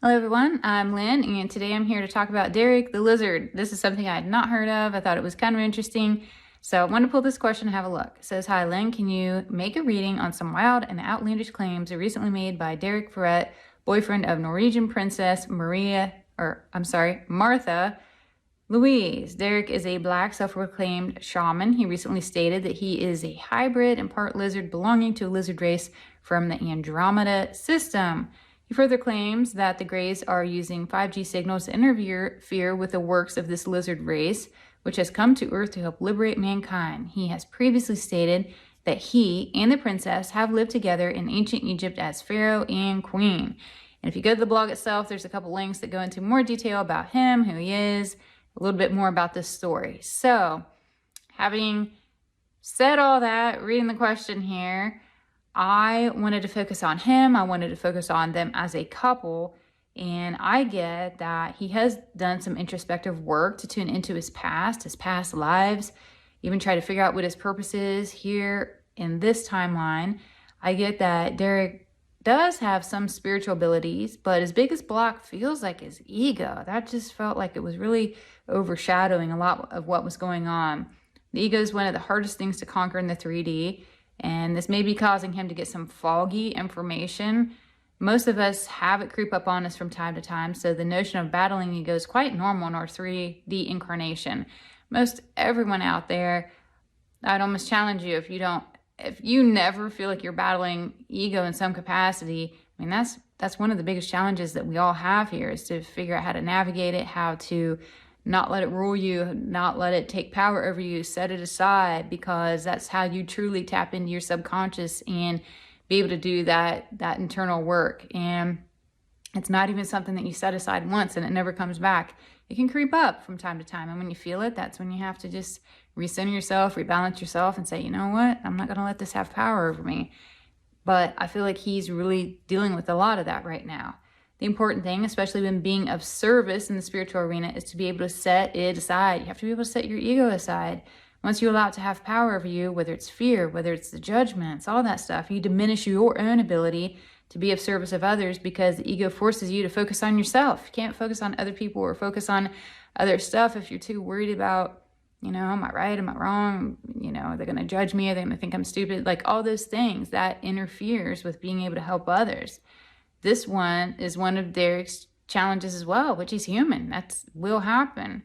Hello everyone, I'm Lynn, and today I'm here to talk about Derek the Lizard. This is something I had not heard of. I thought it was kind of interesting, so I wanted to pull this question and have a look. It says, hi Lynn, can you make a reading on some wild and outlandish claims recently made by Derek Ferret, boyfriend of Norwegian Princess Martha Louise? Derek is a black self-proclaimed shaman. He recently stated that he is a hybrid and part lizard belonging to a lizard race from the Andromeda system. He further claims that the Greys are using 5G signals to interfere with the works of this lizard race, which has come to Earth to help liberate mankind. He has previously stated that he and the princess have lived together in ancient Egypt as pharaoh and queen. And if you go to the blog itself, there's a couple links that go into more detail about him, who he is, a little bit more about this story. So, having said all that, reading the question here, I wanted to focus on him. I wanted to focus on them as a couple. And I get that he has done some introspective work to tune into his past lives, even try to figure out what his purpose is here in this timeline. I get that Derek does have some spiritual abilities, but his biggest block feels like his ego. That just felt like it was really overshadowing a lot of what was going on. The ego is one of the hardest things to conquer in the 3D. And this may be causing him to get some foggy information. Most of us have it creep up on us from time to time, so the notion of battling ego is quite normal in our 3D incarnation. Most everyone out there, I'd almost challenge you, if you never feel like you're battling ego in some capacity, I mean, that's one of the biggest challenges that we all have here, is to figure out how to navigate it, how to not let it rule you, not let it take power over you, set it aside, because that's how you truly tap into your subconscious and be able to do that internal work. And it's not even something that you set aside once and it never comes back. It can creep up from time to time. And when you feel it, that's when you have to just recenter yourself, rebalance yourself and say, you know what, I'm not going to let this have power over me. But I feel like he's really dealing with a lot of that right now. The important thing, especially when being of service in the spiritual arena, is to be able to set it aside. You have to be able to set your ego aside. Once you allow it to have power over you, whether it's fear, whether it's the judgments, all that stuff, you diminish your own ability to be of service of others, because the ego forces you to focus on yourself. You can't focus on other people or focus on other stuff if you're too worried about, am I right? Am I wrong? Are they going to judge me? Are they going to think I'm stupid? Like all those things that interferes with being able to help others. This one is one of Derek's challenges as well, which is human. That will happen.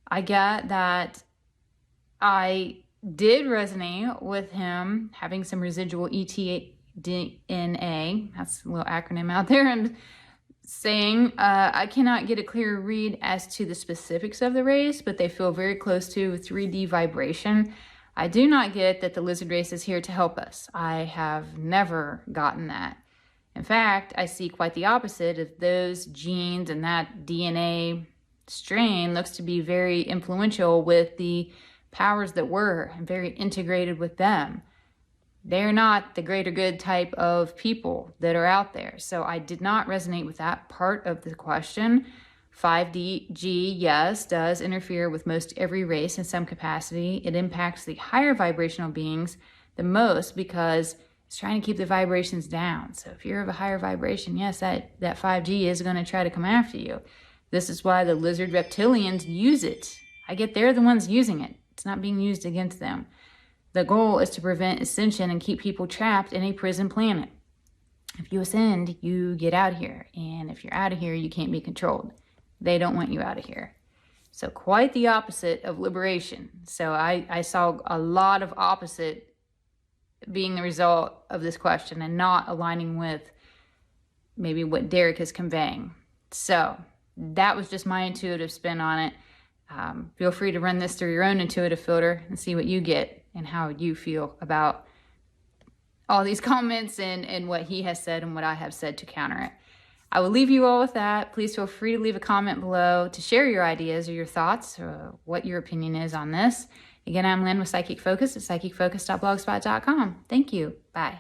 I get that I did resonate with him having some residual ETDNA. That's a little acronym out there. And saying, I cannot get a clear read as to the specifics of the race, but they feel very close to 3D vibration. I do not get that the lizard race is here to help us. I have never gotten that. In fact, I see quite the opposite of those genes, and that DNA strain looks to be very influential with the powers that were and very integrated with them. They're not the greater good type of people that are out there. So I did not resonate with that part of the question. 5G, yes, does interfere with most every race in some capacity. It impacts the higher vibrational beings the most because it's trying to keep the vibrations down. So if you're of a higher vibration, yes, that 5G is going to try to come after you. This is why the lizard reptilians use it. I get they're the ones using it. It's not being used against them. The goal is to prevent ascension and keep people trapped in a prison planet. If you ascend, you get out of here. And if you're out of here, you can't be controlled. They don't want you out of here. So quite the opposite of liberation. So I saw a lot of opposite being the result of this question and not aligning with maybe what Derek is conveying. So that was just my intuitive spin on it. Feel free to run this through your own intuitive filter and see what you get and how you feel about all these comments and what he has said and what I have said to counter it. I will leave you all with that. Please feel free to leave a comment below to share your ideas or your thoughts or what your opinion is on this. Again, I'm Lynn with Psychic Focus at psychicfocus.blogspot.com. Thank you. Bye.